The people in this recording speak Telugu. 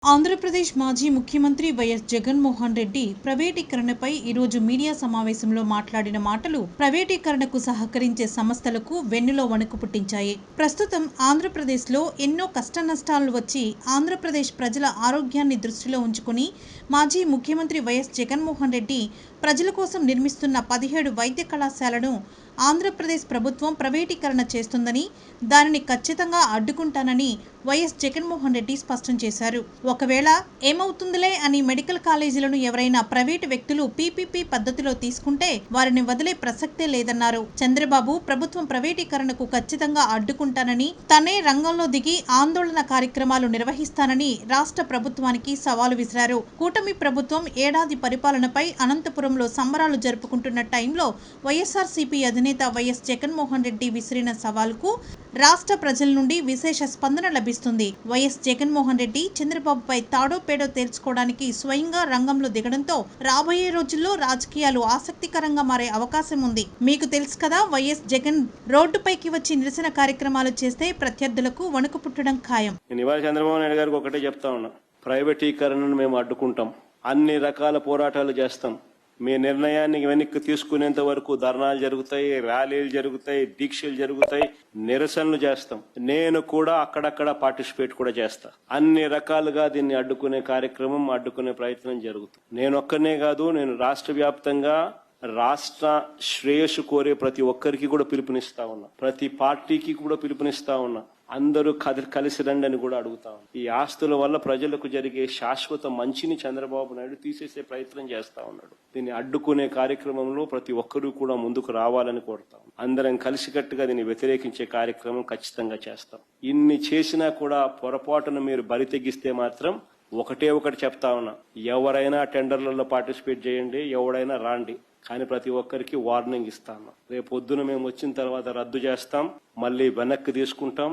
ఆంధ్రప్రదేశ్ మాజీ ముఖ్యమంత్రి వైఎస్ జగన్మోహన్ రెడ్డి ప్రైవేటీకరణపై ఈరోజు మీడియా సమావేశంలో మాట్లాడిన మాటలు ప్రైవేటీకరణకు సహకరించే సంస్థలకు వెన్నులో వణుకు పుట్టించాయి. ప్రస్తుతం ఆంధ్రప్రదేశ్లో ఎన్నో కష్టనష్టాలు వచ్చి ఆంధ్రప్రదేశ్ ప్రజల ఆరోగ్యాన్ని దృష్టిలో ఉంచుకుని మాజీ ముఖ్యమంత్రి వైఎస్ జగన్మోహన్ రెడ్డి ప్రజల కోసం నిర్మిస్తున్న 17 వైద్య కళాశాలను ఆంధ్రప్రదేశ్ ప్రభుత్వం ప్రైవేటీకరణ చేస్తుందని, దానిని ఖచ్చితంగా అడ్డుకుంటానని వైఎస్ జగన్మోహన్ రెడ్డి స్పష్టం చేశారు. ఒకవేళ ఏమవుతుందిలే అని మెడికల్ కాలేజీలను ఎవరైనా ప్రైవేటు వ్యక్తులు పీపీపీ పద్ధతిలో తీసుకుంటే వారిని వదిలే ప్రసక్తే లేదన్నారు. చంద్రబాబు ప్రభుత్వం ప్రైవేటీకరణకు ఖచ్చితంగా అడ్డుకుంటానని, తనే రంగంలో దిగి ఆందోళన కార్యక్రమాలు నిర్వహిస్తానని రాష్ట్ర ప్రభుత్వానికి సవాలు విసిరారు. కూటమి ప్రభుత్వం ఏడాది పరిపాలనపై అనంతపురంలో సంబరాలు జరుపుకుంటున్న టైంలో వైఎస్ఆర్సీపీ అధినేత వైఎస్ జగన్మోహన్ రెడ్డి విసిరిన సవాలుకు రాష్ట్ర ప్రజల నుండి విశేష స్పందన లభిస్తుంది. వైఎస్ జగన్మోహన్ రెడ్డి చంద్రబాబుపై తాడో పేడో తేల్చుకోవడానికి స్వయంగా రంగంలో దిగడంతో రాబోయే రోజుల్లో రాజకీయాలు ఆసక్తికరంగా మారే అవకాశం ఉంది. మీకు తెలుసు కదా, వైఎస్ జగన్ రోడ్డుపైకి వచ్చి నిరసన కార్యక్రమాలు చేస్తే ప్రత్యర్థులకు వణుకు పుట్టడం ఖాయం. చంద్రబాబు నాయుడు గారికి ఒకటే చెప్తా ఉన్నా, ప్రైవేటీకరణను మేము అడ్డుకుంటాం, అన్ని రకాల పోరాటాలు చేస్తాం. మీ నిర్ణయాన్ని వెనక్కి తీసుకునేంత వరకు ధర్నాలు జరుగుతాయి, ర్యాలీలు జరుగుతాయి, దీక్షలు జరుగుతాయి, నిరసనలు చేస్తాం. నేను కూడా అక్కడక్కడ పార్టిసిపేట్ కూడా చేస్తా. అన్ని రకాలుగా దీన్ని అడ్డుకునే కార్యక్రమం, అడ్డుకునే ప్రయత్నం జరుగుతుంది. నేను ఒక్కనే కాదు, నేను రాష్ట్ర వ్యాప్తంగా రాష్ట్ర శ్రేయస్సు కోరే ప్రతి ఒక్కరికి కూడా పిలుపునిస్తా ఉన్నా, ప్రతి పార్టీకి కూడా పిలుపునిస్తా ఉన్నా. అందరూ కలిసి రండి అని కూడా అడుగుతా ఉన్నా. ఈ ఆస్తుల వల్ల ప్రజలకు జరిగే శాశ్వత మంచిని చంద్రబాబు నాయుడు తీసేసే ప్రయత్నం చేస్తా ఉన్నాడు. దీన్ని అడ్డుకునే కార్యక్రమంలో ప్రతి ఒక్కరూ కూడా ముందుకు రావాలని కోరుతాం. అందరం కలిసికట్టుగా దీన్ని వ్యతిరేకించే కార్యక్రమం ఖచ్చితంగా చేస్తాం. ఇన్ని చేసినా కూడా పొరపాటున మీరు బరి తెగిస్తే మాత్రం ఒకటి చెప్తా ఉన్నా, ఎవరైనా టెండర్లలో పార్టిసిపేట్ చేయండి, ఎవరైనా రాండి, కానీ ప్రతి ఒక్కరికి వార్నింగ్ ఇస్తాను. రేపు పొద్దున మేము వచ్చిన తర్వాత రద్దు చేస్తాం, మళ్ళీ వెనక్కి తీసుకుంటాం.